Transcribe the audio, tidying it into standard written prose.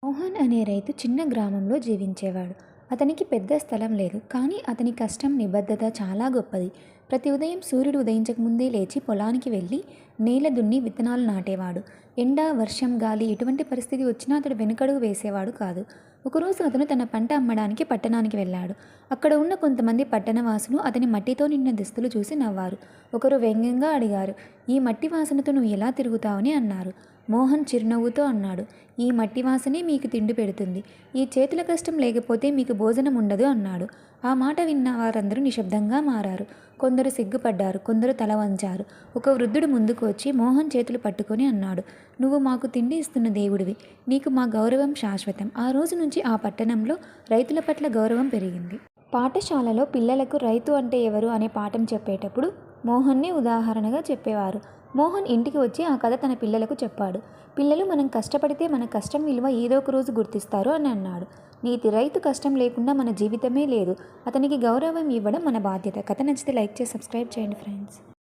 మోహన్ అనే రైతు చిన్న గ్రామంలో జీవించేవాడు. అతనికి పెద్ద స్థలం లేదు. కానీ అతని కష్టం, నిబద్ధత చాలా గొప్పది. ప్రతి ఉదయం సూర్యుడు ఉదయించకముందే లేచి పొలానికి వెళ్ళి నేల దున్ని విత్తనాలు నాటేవాడు. ఎండ, వర్షం, గాలి ఎటువంటి పరిస్థితి వచ్చినా అతడు వెనుకడుగు వేసేవాడు కాదు. ఒకరోజు అతను తన పంట అమ్మడానికి పట్టణానికి వెళ్ళాడు. అక్కడ ఉన్న కొంతమంది పట్టణవాసులు అతని మట్టితో నిండిన దుస్తులు చూసి నవ్వారు. ఒకరు వ్యంగ్యంగా అడిగారు, "ఈ మట్టి వాసనతో నువ్వు ఎలా తిరుగుతావని?" అన్నారు. మోహన్ చిరునవ్వుతో అన్నాడు, "ఈ మట్టి వాసనే మీకు తిండి పెడుతుంది. ఈ చేతుల కష్టం లేకపోతే మీకు భోజనం ఉండదు" అన్నాడు. ఆ మాట విన్న వారందరూ నిశ్శబ్దంగా మారారు. కొందరు సిగ్గుపడ్డారు, కొందరు తల వంచారు. ఒక వృద్ధుడు ముందుకు వచ్చి మోహన్ చేతులు పట్టుకొని అన్నాడు, "నువ్వు మాకు తిండి ఇస్తున్న దేవుడివి. నీకు మా గౌరవం శాశ్వతం." ఆ రోజు నుంచి ఆ పట్టణంలో రైతుల పట్ల గౌరవం పెరిగింది. పాఠశాలలో పిల్లలకు రైతు అంటే ఎవరు అనే పాఠం చెప్పేటప్పుడు మోహన్నే ఉదాహరణగా చెప్పేవారు. మోహన్ ఇంటికి వచ్చి ఆ కథ తన పిల్లలకు చెప్పాడు. పిల్లలు, మనం కష్టపడితే మన కష్టం విలువ ఏదో ఒక రోజు గుర్తిస్తారు అని అన్నాడు. నీతి: రైతు కష్టం లేకుండా మన జీవితమే లేదు. అతనికి గౌరవం ఇవ్వడం మన బాధ్యత. కథ నచ్చితే లైక్ చేసి సబ్స్క్రైబ్ చేయండి ఫ్రెండ్స్.